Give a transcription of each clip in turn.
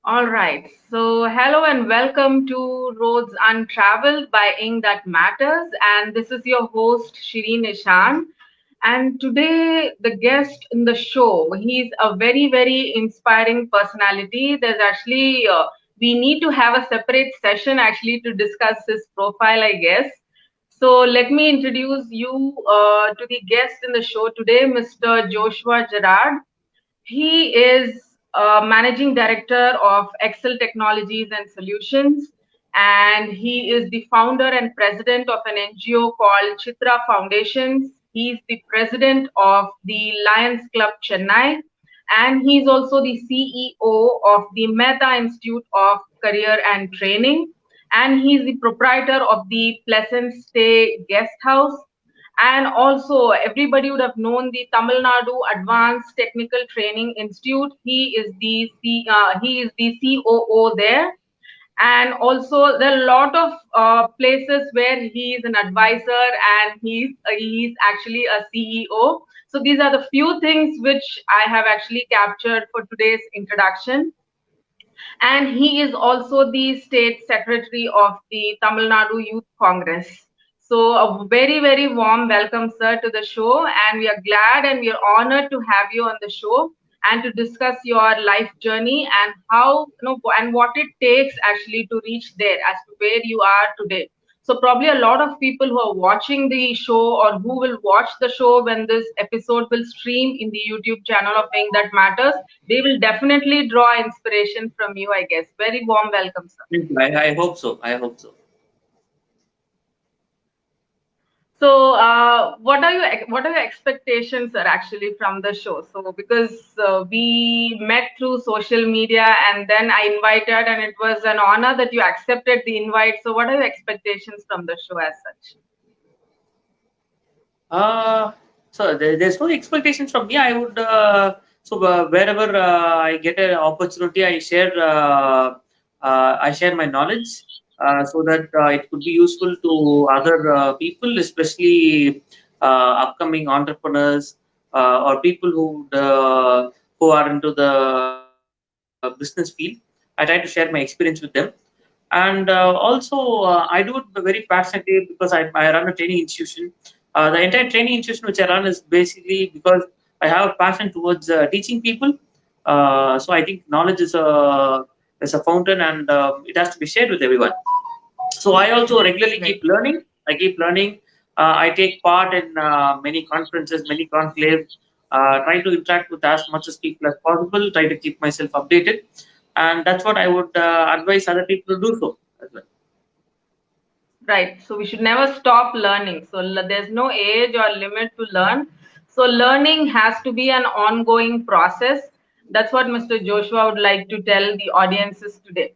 All right. So, hello and welcome to Roads Untraveled by Ink That Matters. And this is your host, Shireen Ishan. And today, the guest in the show, he's a very, very inspiring personality. We need to have a separate session actually to discuss his profile, I guess. So, let me introduce you to the guest in the show today, Mr. Joshua Gerard. He is managing director of Excel Technologies and Solutions, and he is the founder and president of an NGO called Chitra Foundations. He's the president of the Lions Club Chennai, and he's also the CEO of the Mehta Institute of Career and Training, and he's the proprietor of the Pleasant Stay Guest House, and also everybody would have known the Tamil Nadu Advanced Technical Training Institute. He is the COO there, and also there are a lot of places where he is an advisor and he's actually a CEO. So these are the few things which I have actually captured for today's introduction, and he is also the state secretary of the Tamil Nadu Youth Congress. So, a very, very warm welcome, sir, to the show. And we are glad and we are honored to have you on the show and to discuss your life journey and and what it takes actually to reach there as to where you are today. So probably a lot of people who are watching the show or who will watch the show when this episode will stream in the YouTube channel of Paying That Matters, they will definitely draw inspiration from you, I guess. Very warm welcome, sir. Thank you. I hope so. I hope so. So, what are your expectations, sir, actually from the show? So, because we met through social media, and then I invited, and it was an honor that you accepted the invite. So, what are your expectations from the show as such? Uh, there's no expectations from me. I would wherever I get an opportunity, I share my knowledge so that it could be useful to other people, especially upcoming entrepreneurs or people who are into the business field. I try to share my experience with them. And I do it very passionately because I run a training institution. The entire training institution which I run is basically because I have a passion towards teaching people. So I think knowledge is a fountain, and it has to be shared with everyone. So I also regularly Right. keep learning. I keep learning. I take part in many conferences, many conclaves. Try to interact with as much as people as possible. Try to keep myself updated, and that's what I would advise other people to do so as well. Right. So we should never stop learning. So there's no age or limit to learn. So learning has to be an ongoing process. That's what Mr. Joshua would like to tell the audiences today.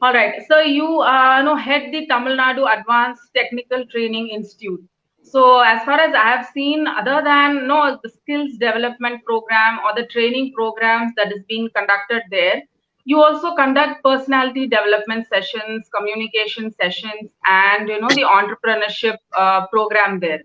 All right. So you head the Tamil Nadu Advanced Technical Training Institute. So as far as I have seen, other than the skills development program or the training programs that is being conducted there, you also conduct personality development sessions, communication sessions, and the entrepreneurship program there.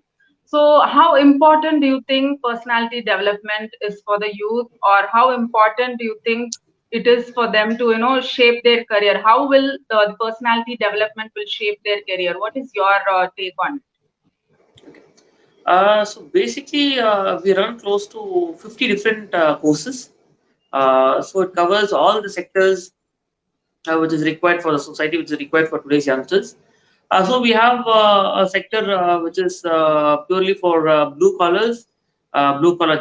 So how important do you think personality development is for the youth, or how important do you think it is for them to shape their career? How will the personality development will shape their career? What is your take on it? So basically, we run close to 50 different courses. So it covers all the sectors which is required for the society, which is required for today's youngsters. So we have a sector which is purely for blue collar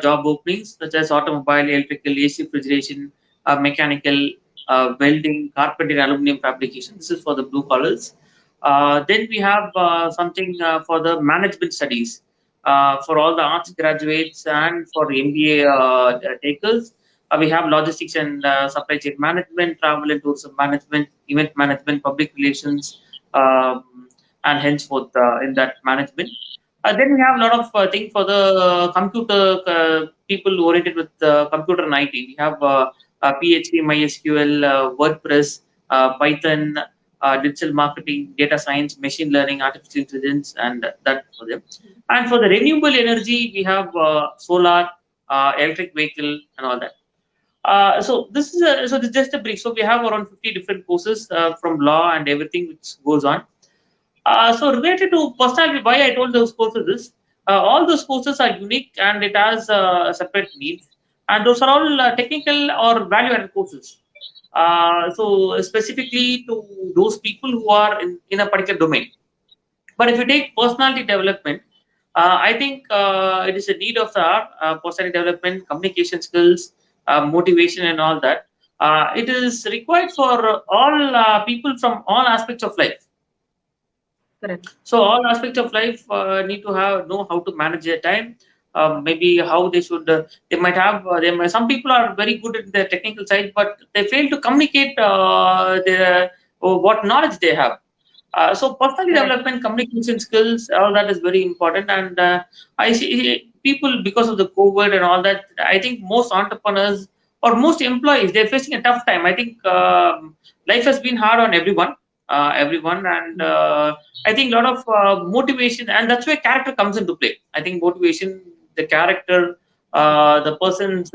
job openings such as automobile, electrical, AC refrigeration, mechanical, welding, carpentry, aluminum fabrication. This is for the blue collars. Then we have something for the management studies for all the arts graduates and for MBA takers. We have logistics and supply chain management, travel and tourism management, event management, public relations, and henceforth in that management. Then we have a lot of things for the computer people oriented with computer and IT. We have PHP, MySQL, WordPress, Python, digital marketing, data science, machine learning, artificial intelligence, and that for them. And for the renewable energy, we have solar, electric vehicle, and all that. So this is just a brief. So we have around 50 different courses from law and everything which goes on. So related to personality, why I told those courses is all those courses are unique and it has separate needs, and those are all technical or value-added courses. So specifically to those people who are in a particular domain. But if you take personality development, I think it is a need of the hour. Personality development, communication skills, motivation, and all that. It is required for all people from all aspects of life. Correct. So all aspects of life need to have know how to manage their time. Maybe how they should. They might have. Some people are very good at the technical side, but they fail to communicate their what knowledge they have. So personality Correct. development, communication skills, all that is very important. And I see people because of the COVID and all that. I think most entrepreneurs or most employees they're facing a tough time. I think life has been hard on everyone, and I think a lot of motivation, and that's where character comes into play. I think motivation, the character, the person's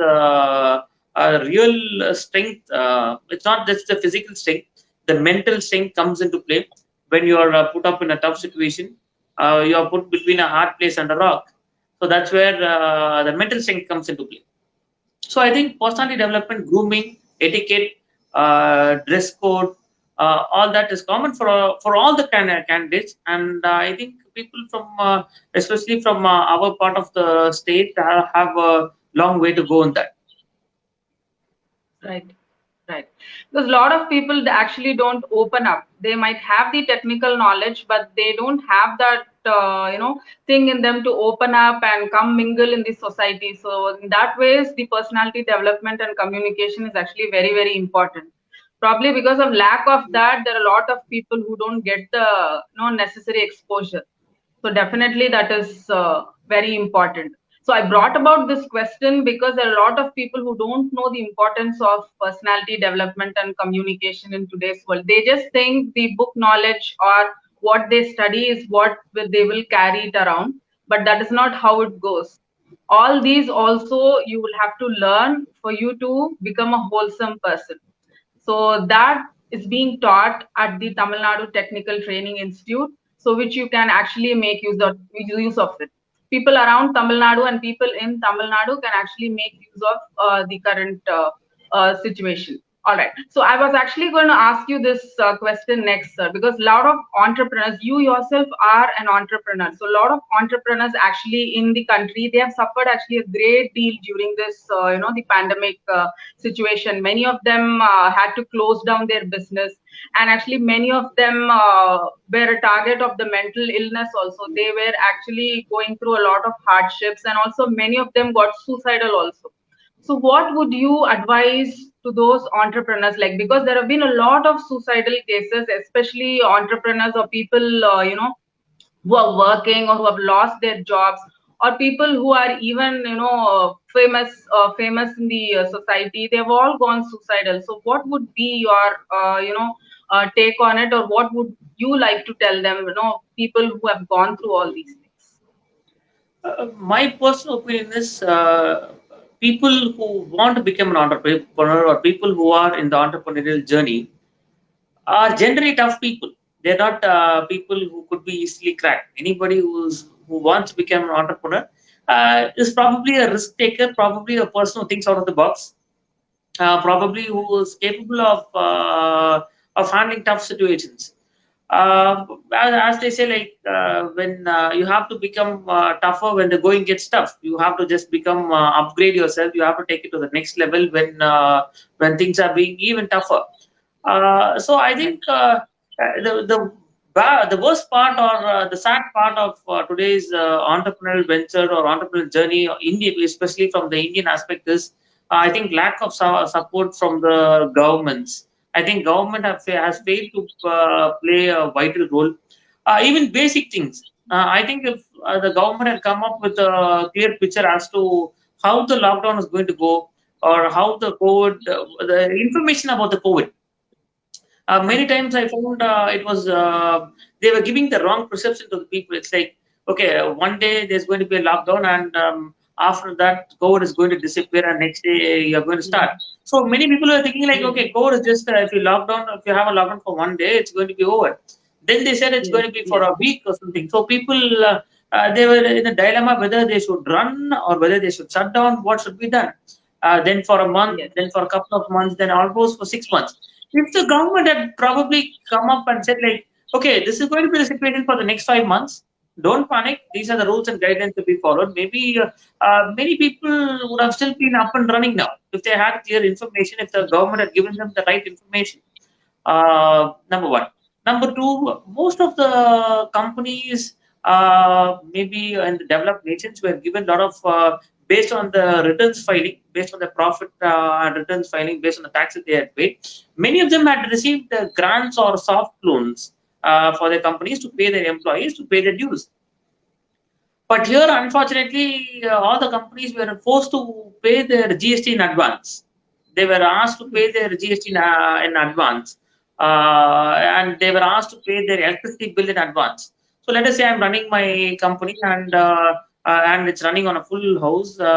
real strength. It's not just the physical strength. The mental strength comes into play when you are put up in a tough situation. You are put between a hard place and a rock. So that's where the mental strength comes into play. So I think personality development, grooming, etiquette, dress code, all that is common for all the candidates. And I think people from, especially from our part of the state, have a long way to go in that. Right. Right. Because a lot of people they actually don't open up. They might have the technical knowledge, but they don't have that thing in them to open up and come mingle in the society. So in that ways, the personality development and communication is actually very, very important. Probably because of lack of that, there are a lot of people who don't get the necessary exposure. So definitely that is very important. So I brought about this question because there are a lot of people who don't know the importance of personality development and communication in today's world. They just think the book knowledge or what they study is what they will carry it around, but that is not how it goes. All these also you will have to learn for you to become a wholesome person. So that is being taught at the Tamil Nadu Technical Training Institute, so which you can actually make use of it. People around Tamil Nadu and people in Tamil Nadu can actually make use of the current situation. All right. So I was actually going to ask you this question next, sir, because a lot of entrepreneurs, you yourself are an entrepreneur. So a lot of entrepreneurs actually in the country, they have suffered actually a great deal during this, the pandemic situation. Many of them had to close down their business, and actually many of them were a target of the mental illness also. They were actually going through a lot of hardships, and also many of them got suicidal also. So what would you advise to those entrepreneurs, like, because there have been a lot of suicidal cases, especially entrepreneurs or people who are working or who have lost their jobs, or people who are even famous in the society, they've all gone suicidal. So what would be your take on it, or what would you like to tell them, people who have gone through all these things? My personal opinion is people who want to become an entrepreneur or people who are in the entrepreneurial journey are generally tough people. They're not people who could be easily cracked. Anybody who wants to become an entrepreneur is probably a risk taker, probably a person who thinks out of the box, probably who is capable of handling tough situations. As they say, like when you have to become tougher when the going gets tough, you have to just become upgrade yourself. You have to take it to the next level when things are being even tougher. So I think the worst part or the sad part of today's entrepreneurial venture or entrepreneurial journey, India, especially from the Indian aspect, is I think lack of support from the governments. I think government has failed to play a vital role. Even basic things. I think if the government had come up with a clear picture as to how the lockdown is going to go, or how the COVID, the information about the COVID. Many Right. times I found it was they were giving the wrong perception to the people. It's like, okay, one day there's going to be a lockdown, and After that, COVID is going to disappear, and next day you're going to start. So many people are thinking like, Yes. okay, COVID is just if you lockdown, if you have a lockdown for one day, it's going to be over. Then they said it's Yes. going to be for Yes. a week or something. So people they were in a dilemma whether they should run or whether they should shut down. What should be done? Then for a month, Yes. then for a couple of months, then almost for 6 months. If the government had probably come up and said like, okay, this is going to be the situation for the next 5 months. Don't panic. These are the rules and guidelines to be followed. Maybe many people would have still been up and running now if they had clear information. If the government had given them the right information. Number one. Number two, most of the companies, maybe in the developed nations, were given a lot of based on the returns filing, based on the profit and returns filing, based on the taxes they had paid. Many of them had received grants or soft loans for their companies to pay their employees to pay their dues. But here, unfortunately, all the companies were forced to pay their GST in advance. They were asked to pay their GST in advance, and they were asked to pay their electricity bill in advance. So let us say I'm running my company and it's running on a full house. All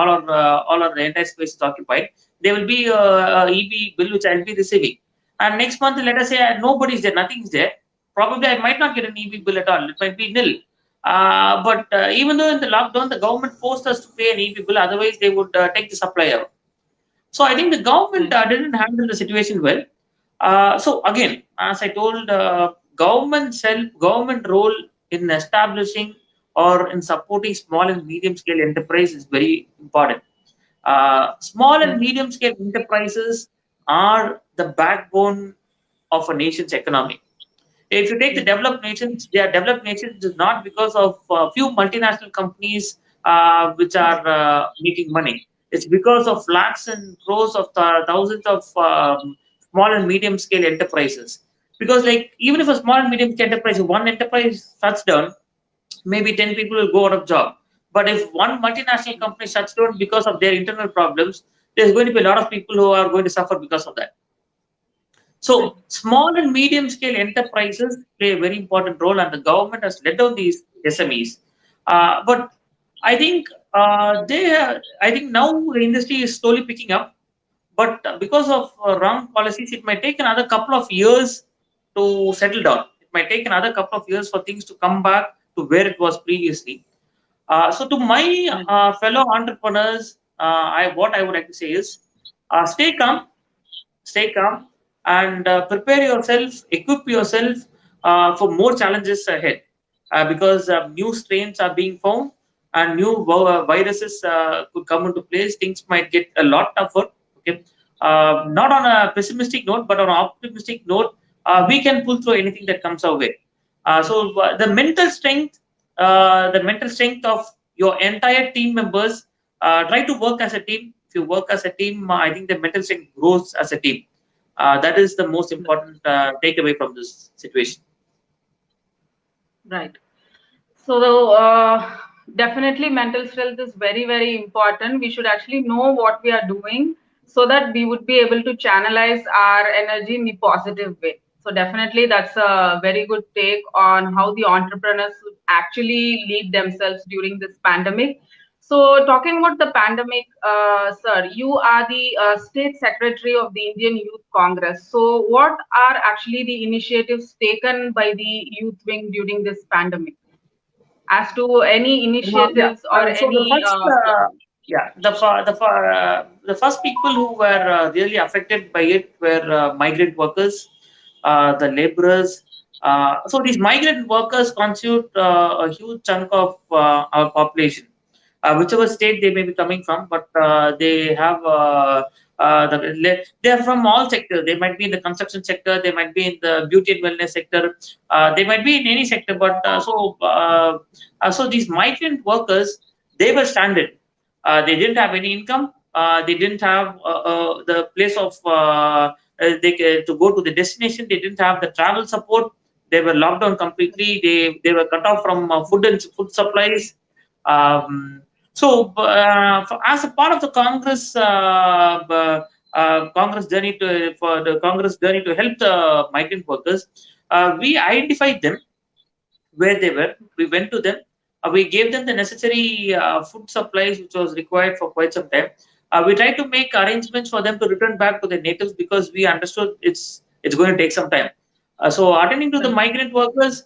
our the entire space is occupied. There will be a EB bill which I'll be receiving. And next month, let us say nobody's there, nothing's there. Probably I might not get an EB bill at all. It might be nil. But even though in the lockdown, the government forced us to pay an EB bill, otherwise they would take the supply out. So I think the government didn't handle the situation well. So again, as I told, government role in establishing or in supporting small and medium scale enterprise is very important. Small and Yes. medium scale enterprises are the backbone of a nation's economy. If you take the Yes. developed nations, they are developed nations not because of a few multinational companies which are making money. It's because of lakhs and crores of thousands of small and medium scale enterprises. Because like even if a small and medium scale enterprise, one enterprise shuts down, maybe 10 people will go out of job. But if one multinational company shuts down because of their internal problems, there's going to be a lot of people who are going to suffer because of that. Right. So small and medium scale enterprises play a very important role, and the government has let down these SMEs. But I think I think now the industry is slowly picking up. But because of wrong policies, it might take another couple of years to settle down. It might take another couple of years for things to come back to where it was previously. So to my Right. fellow entrepreneurs, what I would like to say is, stay calm, stay calm, and prepare yourself, equip yourself for more challenges ahead, because new strains are being found and new viruses could come into place. Things might get a lot tougher. Okay, not on a pessimistic note, but on an optimistic note, we can pull through anything that comes our way. The mental strength of your entire team members. Try to work as a team. If you work as a team, I think the mental strength grows as a team. That is the most important takeaway from this situation. Right. So, definitely mental health is very, very important. We should actually know what we are doing so that we would be able to channelize our energy in a positive way. So, definitely, that's a very good take on how the entrepreneurs should actually lead themselves during this pandemic. So, talking about the pandemic, sir, you are the state secretary of the Indian Youth Congress. So, what are actually the initiatives taken by the youth wing during this pandemic? As to any Yeah. initiatives or So the any first, yeah, the first people who were really affected by it were migrant workers, the laborers. So these migrant workers constitute a huge chunk of our population, whichever state they may be coming from, but they have they are from all sectors. They might be in the construction sector, they might be in the beauty and wellness sector, they might be in any sector. But so these migrant workers, they were stranded. They didn't have any income. They didn't have the place of to go to the destination. They didn't have the travel support. They were locked down completely. They were cut off from food supplies. Um, as a part of the Congress journey to help the migrant workers, we identified them where they were. We went to them. We gave them the necessary food supplies which was required for quite some time. We tried to make arrangements for them to return back to their natives because we understood it's going to take some time. So attending to the migrant workers,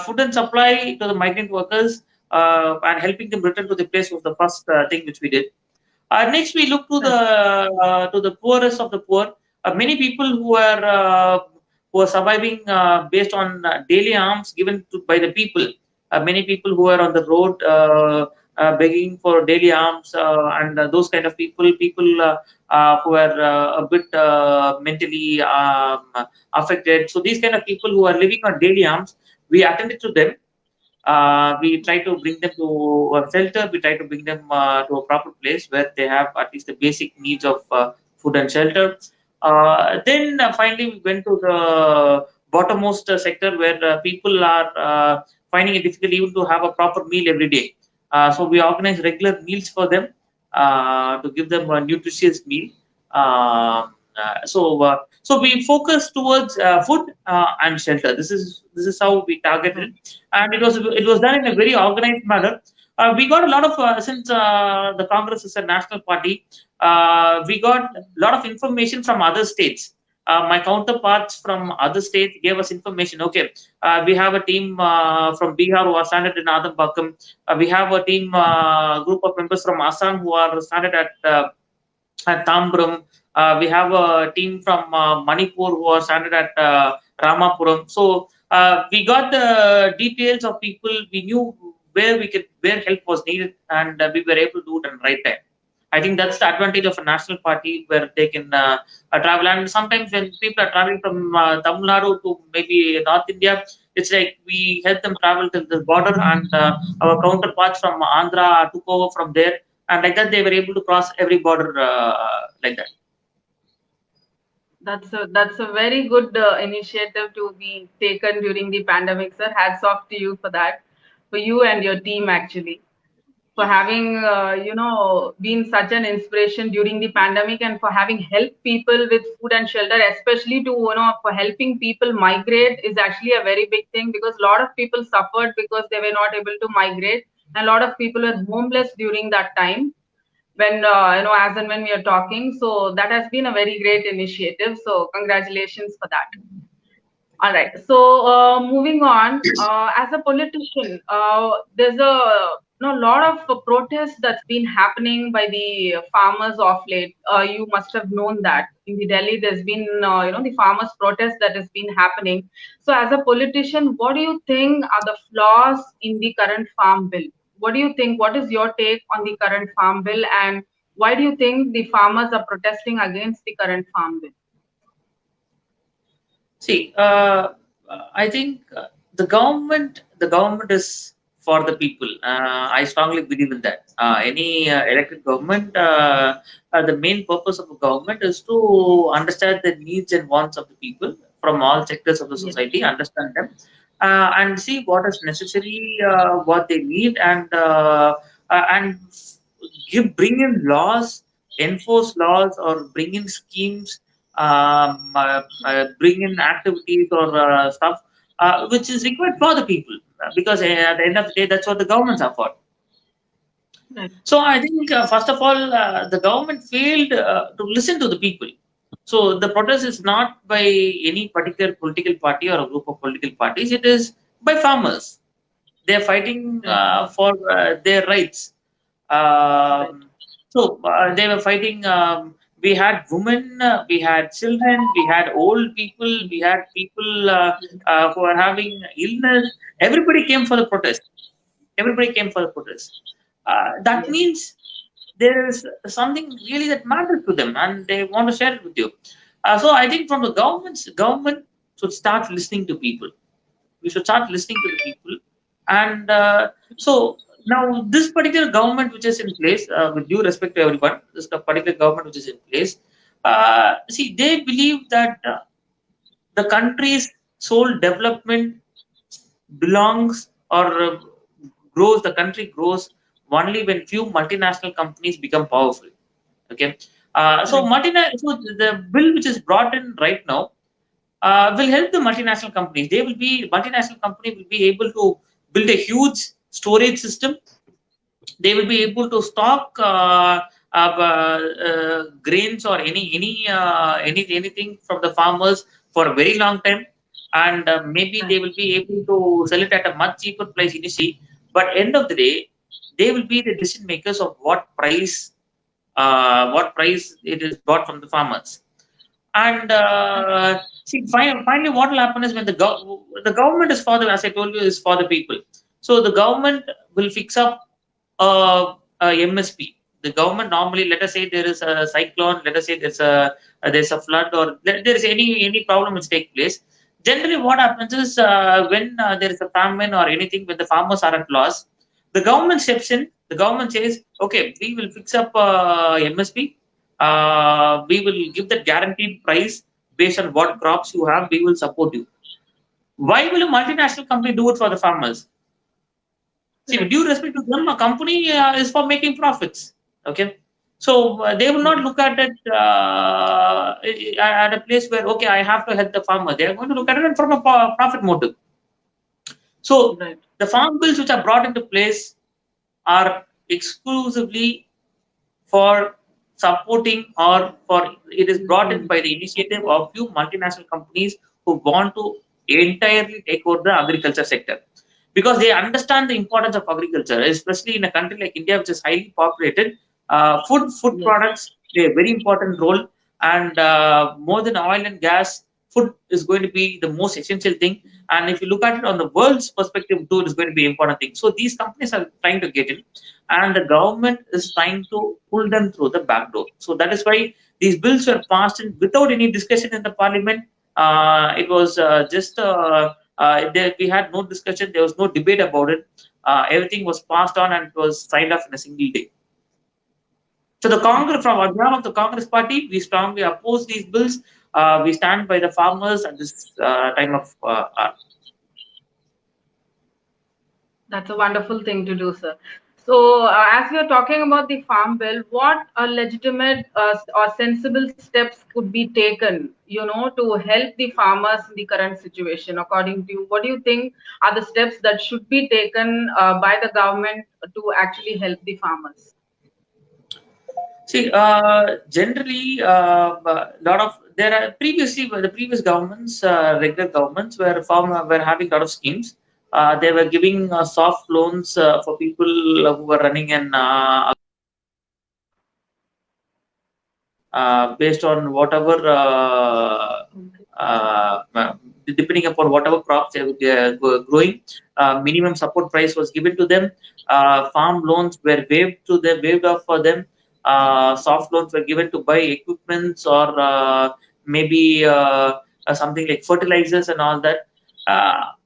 food and supply to the migrant workers, and helping them return to the place was the first thing which we did. Next, we look to the poorest of the poor. Many people who are surviving based on daily alms given by the people. Many people who are on the road begging for daily alms, and those kind of people who are a bit mentally affected. So these kind of people who are living on daily alms, we attended to them. We try to bring them to a shelter. We try to bring them to a proper place where they have at least the basic needs of food and shelter. Then finally, we went to the bottommost sector where people are finding it difficult even to have a proper meal every day. So we organize regular meals for them to give them a nutritious meal. So we focus towards food and shelter. This is how we targeted, and it was done in a very organized manner. We got a lot of since the Congress is a national party, we got a lot of information from other states. My counterparts from other states gave us information. Okay, we have a team from Bihar who are stranded in Adambakam. We have a team group of members from Assam who are stranded at Tambram. We have a team from Manipur who are stranded at Ramapuram. So we got the details of people. We knew where help was needed, and we were able to do it in the right time. I think that's the advantage of a national party where they can travel. And sometimes when people are traveling from Tamil Nadu to maybe North India, it's like we help them travel to the border, and our counterparts from Andhra took over from there, and like that they were able to cross every border like that. That's a very good initiative to be taken during the pandemic, sir. Hats off to you for that, for you and your team actually, for having been such an inspiration during the pandemic, and for having helped people with food and shelter, especially to for helping people migrate is actually a very big thing, because a lot of people suffered because they were not able to migrate, and a lot of people were homeless during that time when as and when we are talking. So that has been a very great initiative, so congratulations for that. All right. So moving on, as a politician, there's a lot of protest that's been happening by the farmers of late. You must have known that in the Delhi, there's been the farmers' protest that has been happening. So, as a politician, what do you think are the flaws in the current farm bill? What do you think? What is your take on the current farm bill, and why do you think the farmers are protesting against the current farm bill? See, I think the government is for the people. I strongly believe in that. Any elected government, the main purpose of a government is to understand the needs and wants of the people from all sectors of the Yes. society, understand them, and see what is necessary, what they need, and bring in laws, enforce laws, or bring in schemes, bring in activities or stuff which is required for the people, because at the end of the day, that's what the governments are for. Right. So I think first of all, the government failed to listen to the people. So the protest is not by any particular political party or a group of political parties. It is by farmers. They are fighting Right. for their rights. Right. They were fighting. We had women, we had children, we had old people, we had people who are having illness. Everybody came for the protest. Everybody came for the protest. That Yes. means there is something really that matters to them, and they want to share it with you. So I think from the government should start listening to people. We should start listening to the people, and so now this particular government which is in place, with due respect to everyone, this particular government which is in place, see, they believe that the country's sole development belongs or grows, the country grows only when few multinational companies become powerful. Okay. Right. So the bill which is brought in right now will help the multinational companies. Multinational company will be able to build a huge storage system. They will be able to stock grains or anything from the farmers for a very long time, and maybe they will be able to sell it at a much cheaper price initially. But end of the day, they will be the decision makers of what price it is bought from the farmers. And see, finally, what will happen is when the government is for the, as I told you, is for the people. So the government will fix up MSP. The government normally, let us say there is a cyclone, let us say there's a flood, or there is any problem which take place. Generally, what happens is when there is a famine or anything, when the farmers are at loss, the government steps in. The government says, "Okay, we will fix up MSP. We will give that guaranteed price based on what crops you have. We will support you." Why will a multinational company do it for the farmers? See, with due respect to them, a company is for making profits. Okay, so they will not look at it at a place where, okay, I have to help the farmer. They are going to look at it from a profit motive. So Right. the farm bills which are brought into place are exclusively for supporting, or for it is brought in by the initiative of few multinational companies who want to entirely take over the agriculture sector, because they understand the importance of agriculture, especially in a country like India, which is highly populated. Food Yes. products play a very important role, and more than oil and gas, food is going to be the most essential thing. And if you look at it on the world's perspective too, it is going to be an important thing. So these companies are trying to get in, and the government is trying to pull them through the back door. So that is why these bills were passed in without any discussion in the parliament. It was just we had no discussion. There was no debate about it. Everything was passed on and it was signed off in a single day. So the Congress, from on behalf of the Congress Party, we strongly oppose these bills. We stand by the farmers at this time of That's a wonderful thing to do, sir. So, as you're talking about the farm bill, what legitimate or sensible steps could be taken, to help the farmers in the current situation? According to you, what do you think are the steps that should be taken by the government to actually help the farmers? See, generally, lot of there are previously the previous governments, regular governments, were having a lot of schemes. They were giving soft loans for people who were running an based on whatever depending upon whatever crops they were growing. Minimum support price was given to them. Farm loans were waived off for them. Soft loans were given to buy equipments, or maybe something like fertilizers and all that.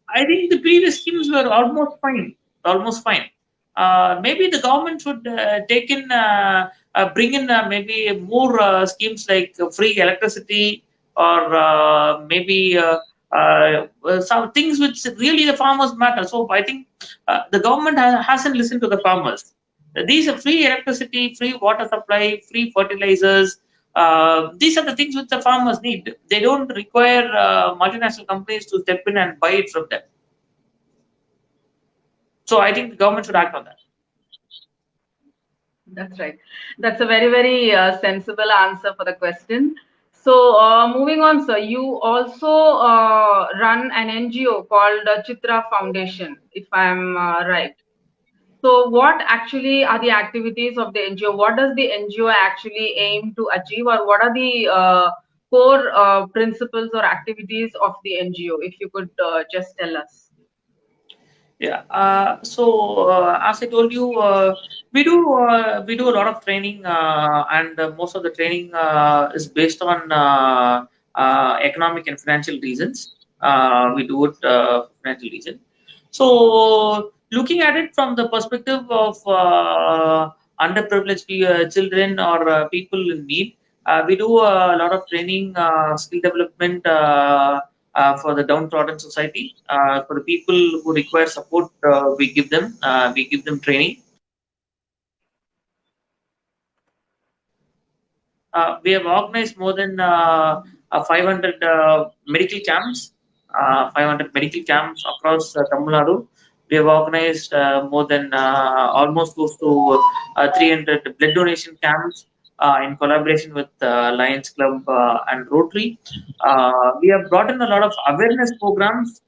I think the previous schemes were almost fine, almost fine. Maybe the government should take in bring in maybe more schemes like free electricity, or maybe some things which really the farmers matter. So I think the government hasn't listened to the farmers. These are free electricity, free water supply, free fertilizers. These are the things which the farmers need. They don't require multinational companies to step in and buy it from them. So I think the government should act on that. That's right. That's a very, very sensible answer for the question. So, moving on, sir, you also run an NGO called Chitra Foundation, if I'm right. So, what actually are the activities of the NGO? What does the NGO actually aim to achieve, or what are the core principles or activities of the NGO? If you could just tell us. Yeah. So as I told you, we do a lot of training, and most of the training is based on economic and financial reasons. We do it for financial reason. So looking at it from the perspective of underprivileged children, or people in need, we do a lot of training, skill development. For the downtrodden society, for the people who require support, we give them training. We have organized more than 500 medical camps, 500 medical camps across Tamil Nadu. We have organized more than almost close to 300 blood donation camps in collaboration with Lions Club and Rotary. We have brought in a lot of awareness programs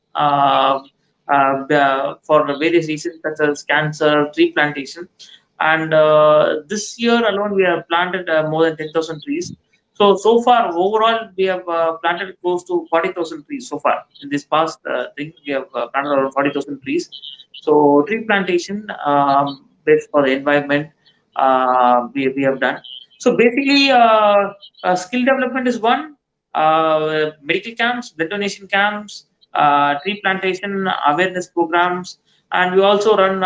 for various reasons such as cancer, tree plantation. And this year alone, we have planted more than 10,000 trees. So far, overall, we have planted close to 40,000 trees so far. In this past thing, we have planted around 40,000 trees. So tree plantation, based for the environment, we have done. So basically, skill development is one, medical camps, blood donation camps, tree plantation awareness programs, and we also run.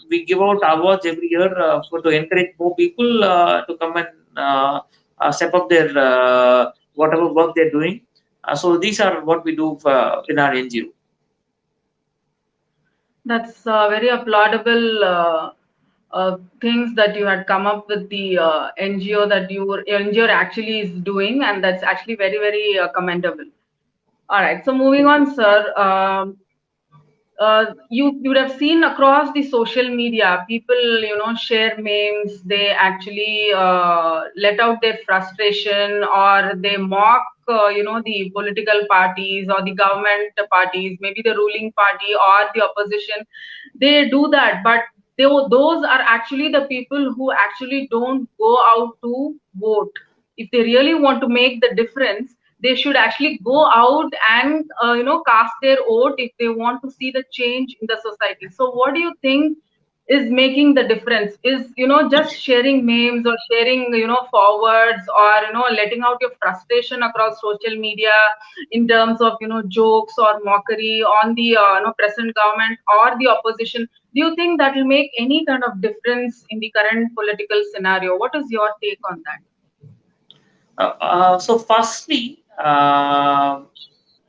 We give out awards every year for to encourage more people to come and step up their whatever work they're doing. So these are what we do in our NGO. That's very applaudable things that you had come up with the NGO that your NGO actually is doing, and that's actually very, very commendable. All right, so moving on, sir. You would have seen across the social media, people share memes. They actually let out their frustration, or they mock the political parties or the government parties, maybe the ruling party or the opposition. They do that, but those are actually the people who actually don't go out to vote. If they really want to make the difference, they should actually go out and cast their vote if they want to see the change in the society. So what do you think is making the difference? Is just sharing memes or sharing forwards, or letting out your frustration across social media in terms of jokes or mockery on the present government or the opposition? Do you think that will make any kind of difference in the current political scenario? What is your take on that? So firstly,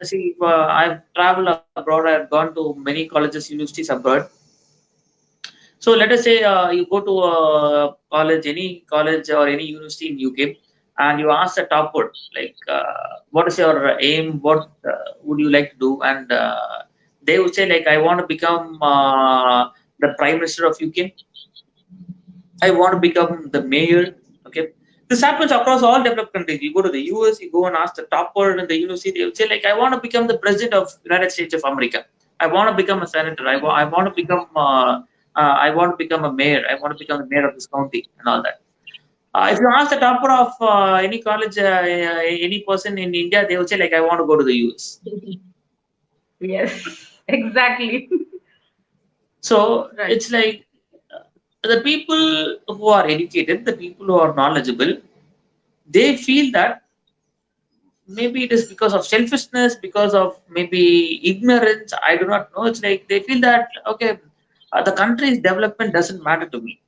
see, I've traveled abroad. I've gone to many colleges, universities abroad. So let us say you go to a college, any college or any university in UK, and you ask the top word, like, what is your aim? What would you like to do? And they would say, like, I want to become the Prime Minister of UK. I want to become the mayor. Okay. This happens across all developed countries. You go to the US, you go and ask the top word in the university, they will say, like, I want to become the president of United States of America. I want to become a senator. I want to become I want to become a mayor. I want to become the mayor of this county and all that. If you ask the topper of any college, any person in India, they will say, like, I want to go to the US. Yes, exactly. So Right. it's like the people who are educated, the people who are knowledgeable, they feel that maybe it is because of selfishness, because of maybe ignorance. I do not know. It's like they feel that, okay, the country's development doesn't matter to me.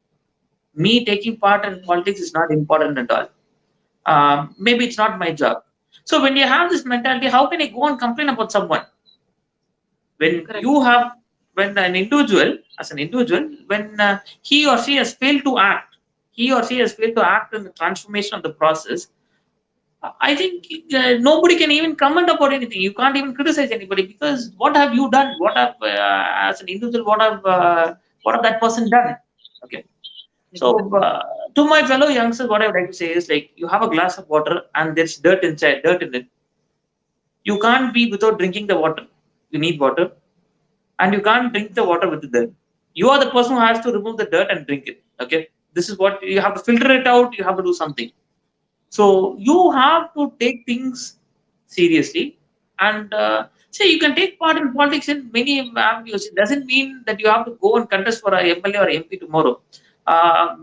Me taking part in politics is not important at all. Maybe it's not my job. So when you have this mentality, how can you go and complain about someone? When Correct. you have, when an individual, as an individual, when he or she has failed to act, he or she has failed to act in the transformation of the process, I think nobody can even comment about anything. You can't even criticize anybody because what have you done? What have, as an individual, what have that person done? Okay. So Exactly. to my fellow youngsters, what I would like to say is, like, you have a glass of water and there's dirt inside, dirt in it. You can't be without drinking the water. You need water, and you can't drink the water with the dirt. You are the person who has to remove the dirt and drink it. Okay. This is what you have to filter it out. You have to do something. So you have to take things seriously, and say you can take part in politics in many avenues. It doesn't mean that you have to go and contest for a MLA or MP tomorrow.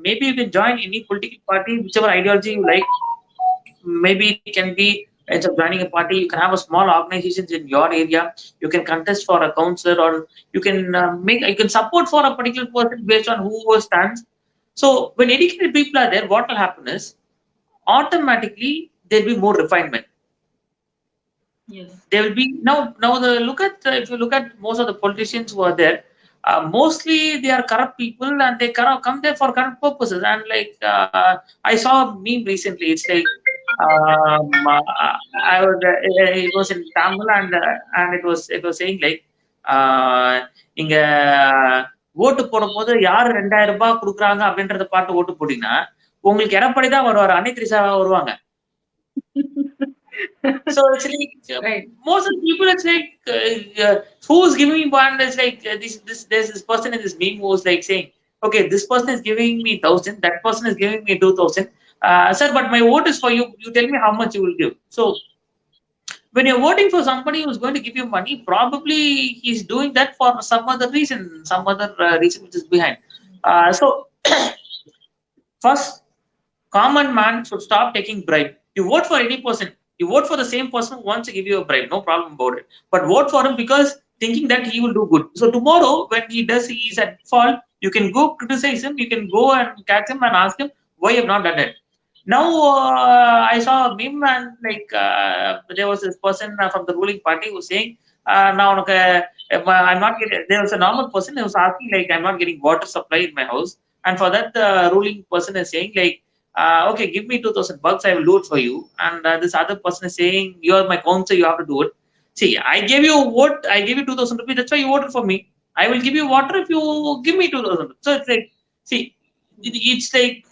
Maybe you can join any political party, whichever ideology you like. Maybe it can be, instead of joining a party, you can have a small organizations in your area. You can contest for a councillor, or you can you can support for a particular person based on who stands. So when educated people are there, what will happen is automatically there'll be more refinement. Yes. There will be now the look at if you look at most of the politicians who are there, mostly they are corrupt people, and they come there for corrupt purposes. And like I saw a meme recently. It's like I was it was in Tamil, and it was saying, like, இங்க ஓட்டு போடும்போது யார் 2000 ரூபாய் கொடுக்குறாங்க அப்படின்றத பார்த்து ஓட்டு போட்டீங்கன்னா உங்களுக்கு எடப்பாடி தான் வருவாரு, அன்னை திரிசா வருவாங்க. So it's like Right. most of the people, it's like who's giving me one? It's like there's this person in this meme who's like saying, okay, this person is giving me 1,000, that person is giving me 2,000. Sir, but my vote is for you. You tell me how much you will give. So when you're voting for somebody who's going to give you money, probably he's doing that for some other reason, reason which is behind. So first, common man should stop taking bribe. You vote for any person. You vote for the same person who wants to give you a bribe. No problem about it. But vote for him because thinking that he will do good. So tomorrow, when he's at fault, you can go criticize him. You can go and catch him and ask him why you have not done it. Now, I saw a meme and like there was this person from the ruling party who was saying, now I'm not getting. There was a normal person who was asking like, I'm not getting water supply in my house, and for that the ruling person is saying like, okay, give me $2,000, I will do it for you. And this other person is saying, you are my counsel, you have to do it. See, I gave you a vote, I gave you 2,000 rupees, that's why you voted for me. I will give you water if you give me 2,000. So it's like, see, it's like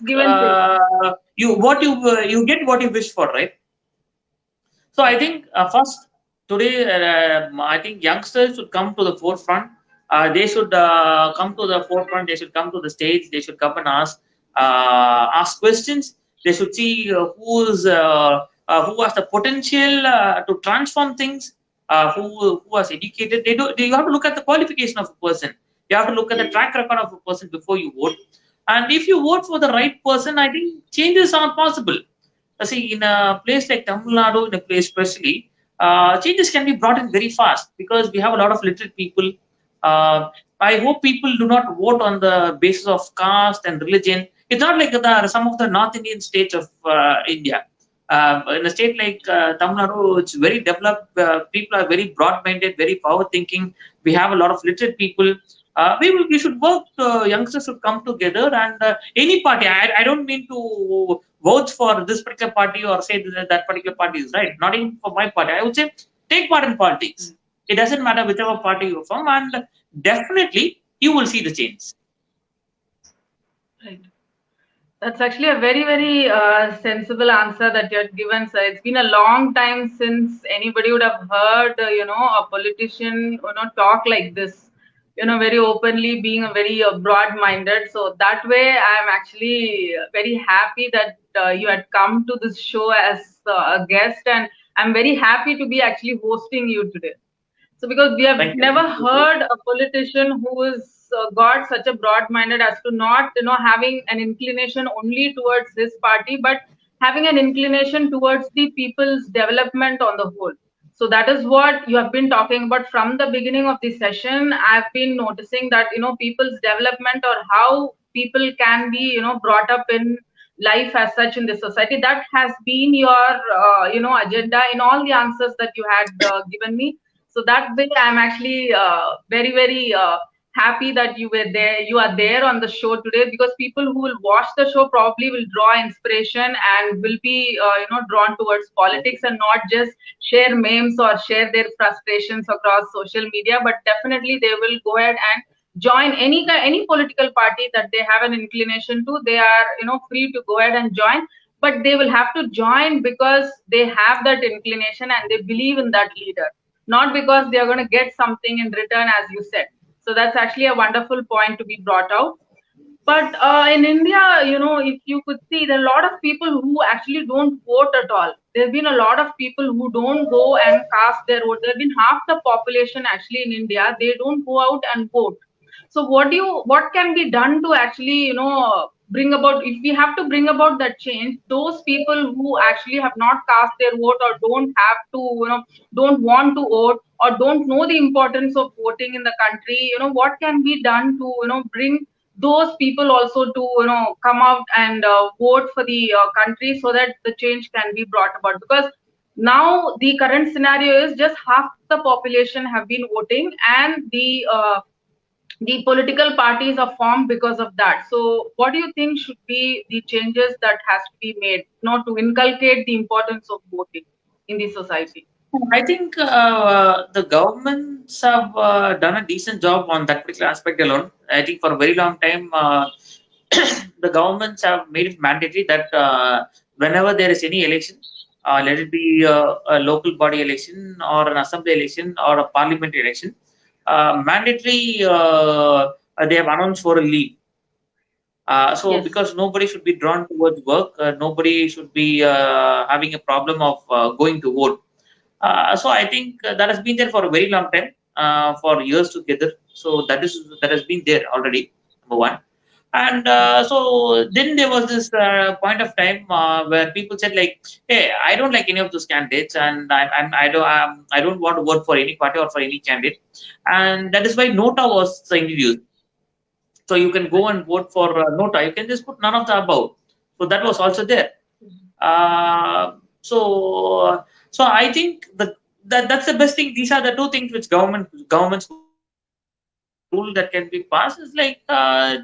you get what you wish for, right? So I think first today, I think youngsters should come to the forefront. They should come to the forefront. They should come to the stage. They should come and ask questions. They should see who has the potential to transform things. Who has educated. You have to look at the qualification of a person. You have to look at the track record of a person before you vote. And if you vote for the right person, I think changes are possible. See, in a place like Tamil Nadu, in a place especially, changes can be brought in very fast because we have a lot of literate people. I hope people do not vote on the basis of caste and religion. It's not like some of the North Indian states of India. In a state like Tamil Nadu, it's very developed. People are very broad-minded, very forward-thinking. We have a lot of literate people. We should work. Youngsters should come together, and any party. I don't mean to vote for this particular party or say that particular party is right. Not even for my party. I would say take part in politics. It doesn't matter whichever party you're from, and definitely you will see the change. Right. That's actually a very, very sensible answer that you had given, sir. It's been a long time since anybody would have heard, a politician, talk like this, very openly, being a very broad-minded. So that way, I'm actually very happy that you had come to this show as a guest, and I'm very happy to be actually hosting you today. So because we have never heard a politician who is got such a broad-minded as to not, having an inclination only towards his party, but having an inclination towards the people's development on the whole. So that is what you have been talking about from the beginning of the session. I've been noticing that, people's development or how people can be, brought up in life as such in the society. That has been your, agenda in all the answers that you had given me. So that way, I'm actually very, very happy that you were there. You are there on the show today because people who will watch the show probably will draw inspiration and will be, drawn towards politics and not just share memes or share their frustrations across social media. But definitely, they will go ahead and join any political party that they have an inclination to. They are, free to go ahead and join. But they will have to join because they have that inclination and they believe in that leader, not because they are going to get something in return, as you said. So that's actually a wonderful point to be brought out. But in India, if you could see, there are a lot of people who actually don't vote at all. There have been a lot of people who don't go and cast their vote. There have been half the population actually in India, they don't go out and vote. So what can be done to actually, bring about, if we have to bring about that change, those people who actually have not cast their vote or don't have to, don't want to vote or don't know the importance of voting in the country, what can be done to, bring those people also to, come out and vote for the country so that the change can be brought about. Because now the current scenario is just half the population have been voting, and the political parties are formed because of that. So what do you think should be the changes that has to be made, to inculcate the importance of voting in the society? I think the governments have done a decent job on that particular aspect alone. I think for a very long time, the governments have made it mandatory that whenever there is any election, let it be a local body election or an assembly election or a parliament election, mandatory they have announced for a leave. So Yes. because nobody should be drawn towards work, nobody should be having a problem of going to vote. So I think that has been there for a very long time, for years together. So that has been there already. Number one, and so then there was this point of time where people said like, "Hey, I don't like any of those candidates, and I don't want to vote for any party or for any candidate," and that is why Nota was introduced. So you can go and vote for Nota. You can just put none of the above. So that was also there. Uh, so so I think that's the best thing. These are the two things which government's rule that can be passed is like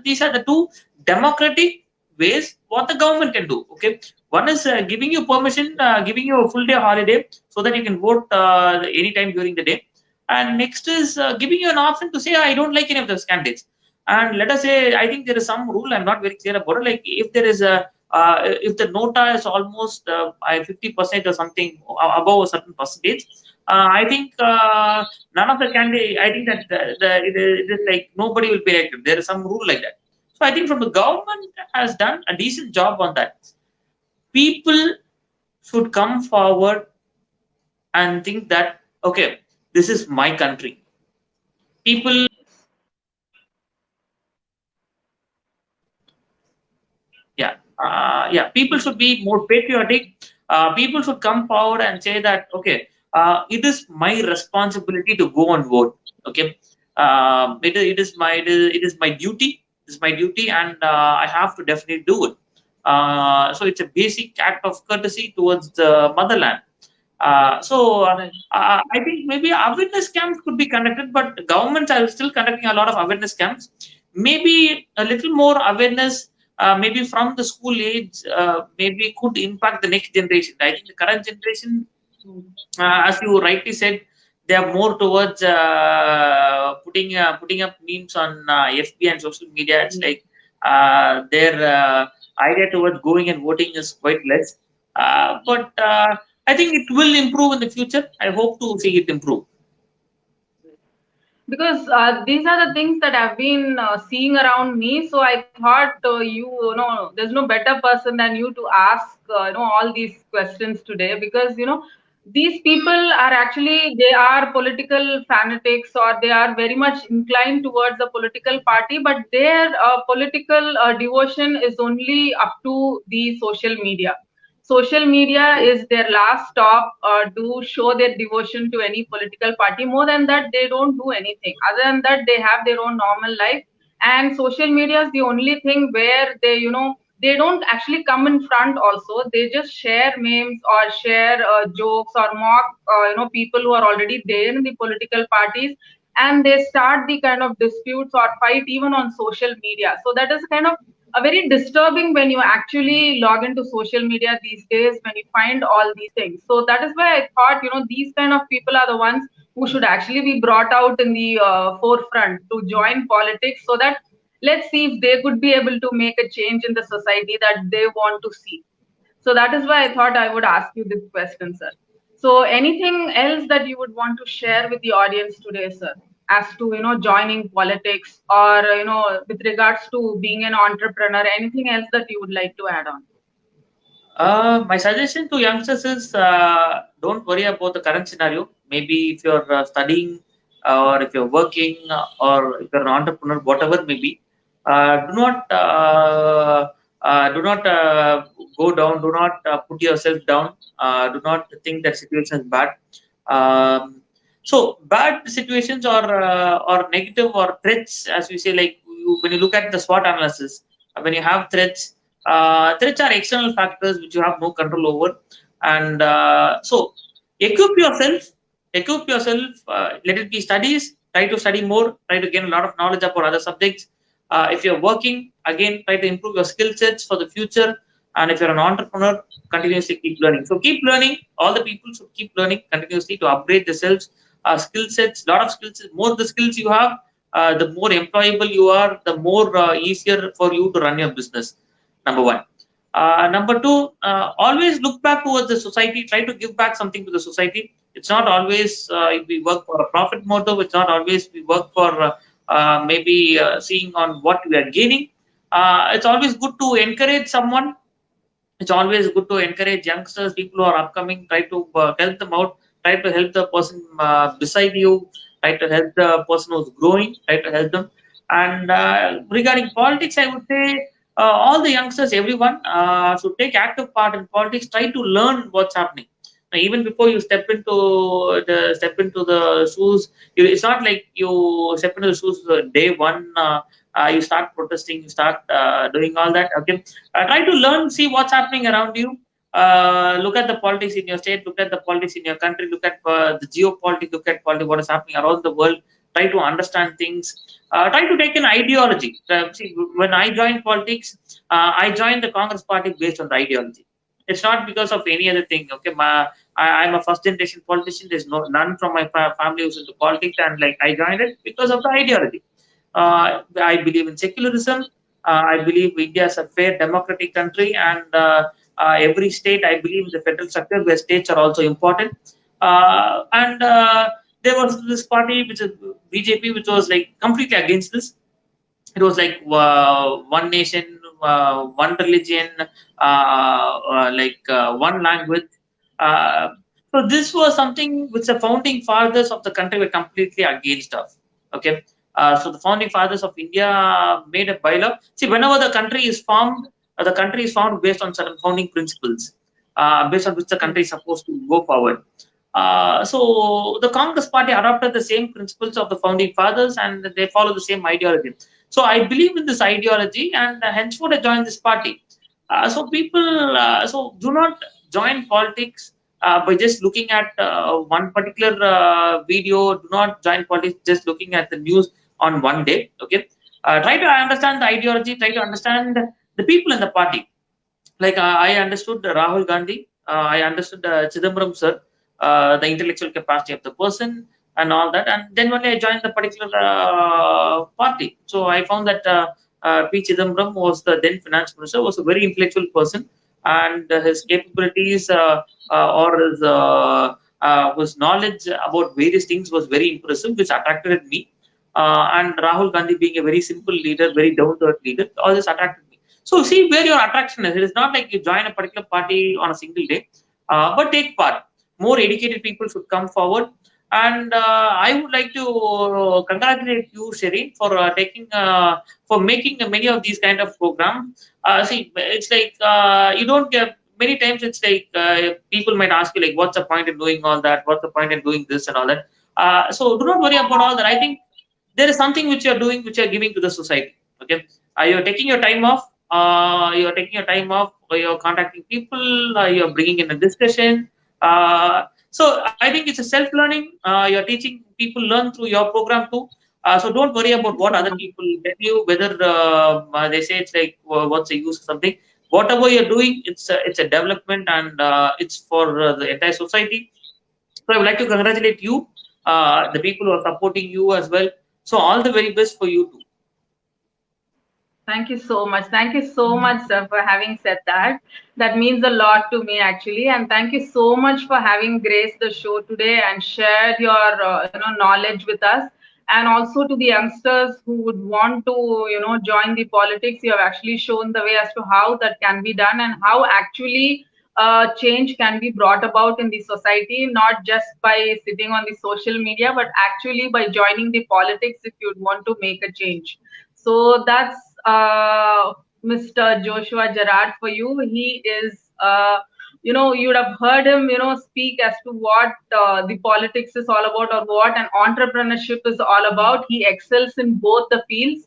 these are the two democratic ways what the government can do. Okay, one is giving you permission, giving you a full day holiday so that you can vote anytime during the day, and next is giving you an option to say I don't like any of those candidates. And let us say I think there is some rule I'm not very clear about it. Like if there is a if the nota is almost 50% or something above a certain percentage, I think none of the candidate. I think that it is like nobody will be elected. There is some rule like that. So I think from the government has done a decent job on that. People should come forward and think that okay, this is my country. People yeah, people should be more patriotic. People should come forward and say that okay, it is my responsibility to go and vote. Okay, it is my duty. It is my duty, and I have to definitely do it. So it's a basic act of courtesy towards the motherland. Right. I think maybe awareness camps could be conducted, but governments are still conducting a lot of awareness camps. Maybe a little more awareness, maybe from the school age, maybe could impact the next generation. I think the current generation, as you rightly said, they are more towards putting up memes on FB and social media. It's Yes. like their idea towards going and voting is quite less. But I think it will improve in the future. I hope to see it improve. Because these are the things that I've been seeing around me. So I thought you know there's no better person than you to ask all these questions today, because these people are actually, they are political fanatics, or they are very much inclined towards a political party, but their political devotion is only up to the social media. Social media is their last stop to show their devotion to any political party. More than that, they don't do anything. Other than that, they have their own normal life. And social media is the only thing where they don't actually come in front also. They just share memes or share jokes or mock, people who are already there in the political parties. And they start the kind of disputes or fight even on social media. So that is kind of a very disturbing when you actually log into social media these days, when you find all these things. So that is why I thought these kind of people are the ones who should actually be brought out in the forefront to join politics, so that let's see if they could be able to make a change in the society that they want to see. So that is why I thought I would ask you this question, sir. So anything else that you would want to share with the audience today, sir, as to joining politics, or with regards to being an entrepreneur, anything else that you would like to add on? My suggestion to youngsters is don't worry about the current scenario. Maybe if you're studying or if you're working or if you're an entrepreneur, whatever may be, do not go down. Do not put yourself down. Do not think that situation is bad. Um, so bad situations or negative or threats, as we say, like when you look at the SWOT analysis, when you have threats, threats are external factors which you have no control over, and so equip yourself. Equip yourself. Let it be studies. Try to study more. Try to gain a lot of knowledge about other subjects. If you're working, again, try to improve your skill sets for the future. And if you're an entrepreneur, continuously keep learning. So keep learning. All the people should keep learning continuously to upgrade themselves. Skill sets, lot of skills. More the skills you have, the more employable you are, the more easier for you to run your business. Number one. Number two, always look back towards the society. Try to give back something to the society. It's not always we work for a profit motive. It's not always we work for maybe seeing on what we are gaining. It's always good to encourage someone. It's always good to encourage youngsters, people who are upcoming. Try to help them out. Try to help the person beside you. Try to help the person who's growing. Try to help them. And regarding politics, I would say all the youngsters, everyone should take active part in politics. Try to learn what's happening. Now, even before you step into the shoes, it's not like you step into the shoes day one. You start protesting, you start doing all that. Okay, try to learn, see what's happening around you. Look at the politics in your state, look at the politics in your country, look at the geopolitics, look at politics, what is happening around the world. Try to understand things. Try to take an ideology. See, when I joined politics, I joined the Congress party based on the ideology. It's not because of any other thing. Okay, I'm a first generation politician. There's none from my family who's into politics, and like I joined it because of the ideology. I believe in secularism. I believe India is a fair democratic country, and every state, I believe in the federal structure where states are also important. And there was this party, which is BJP, which was like completely against this. It was like one nation, one religion, one language. Uh, so this was something which the founding fathers of the country were completely against of. Okay. So the founding fathers of India made a bylaw. See, whenever the country is formed based on certain founding principles, based on which the country is supposed to go forward. So the Congress party adopted the same principles of the founding fathers, and they follow the same ideology. So I believe in this ideology, and henceforth I joined this party. So do not join politics by just looking at one particular video. Do not join politics just looking at the news on one day. Okay, try to understand the ideology. Try to understand the people in the party. Like I understood Rahul Gandhi. I understood Chidambaram sir, the intellectual capacity of the person and all that. And then when I joined the particular party, so I found that P. Chidambaram was the then finance minister, was a very intellectual person, and his capabilities or his knowledge about various things was very impressive, which attracted me. And Rahul Gandhi being a very simple leader, very down-to-earth leader, all this attracted me. So see where your attraction is. It is not like you join a particular party on a single day, but take part. More educated people should come forward. And I would like to congratulate you, Shireen, for for making many of these kind of programs. See, it's like you don't get many times. It's like people might ask you like, "What's the point in doing all that? What's the point in doing this and all that?" So do not worry about all that. I think there is something which you're doing, which you're giving to the society. Okay, you're taking your time off. You're contacting people. You're bringing in a discussion. So I think it's a self-learning. You're teaching people learn through your program too. So don't worry about what other people tell you. Whether they say it's like what's the use of something. Whatever you're doing, it's a development, and it's for the entire society. So I would like to congratulate you, the people who are supporting you as well. So all the very best for you too. Thank you so much. Thank you so much, sir, for having said that. That means a lot to me, actually. And thank you so much for having graced the show today and shared your knowledge with us. And also to the youngsters who would want to join the politics, you have actually shown the way as to how that can be done and how actually change can be brought about in the society, not just by sitting on the social media, but actually by joining the politics if you'd want to make a change. So that's Mr. Joshua Gerard for you. He is, you would have heard him, speak as to what the politics is all about or what an entrepreneurship is all about. He excels in both the fields.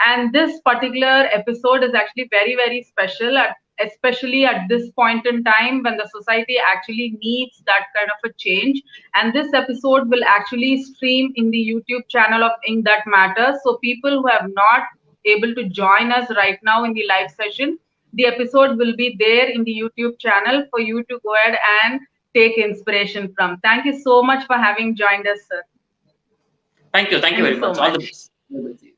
And this particular episode is actually very, very special, especially at this point in time when the society actually needs that kind of a change. And this episode will actually stream in the YouTube channel of Ink That Matters. So people who have not able to join us right now in the live session, the episode will be there in the YouTube channel for you to go ahead and take inspiration from. Thank you so much for having joined us, sir. Thank you. Thank you Thank very you so much. All the much. best.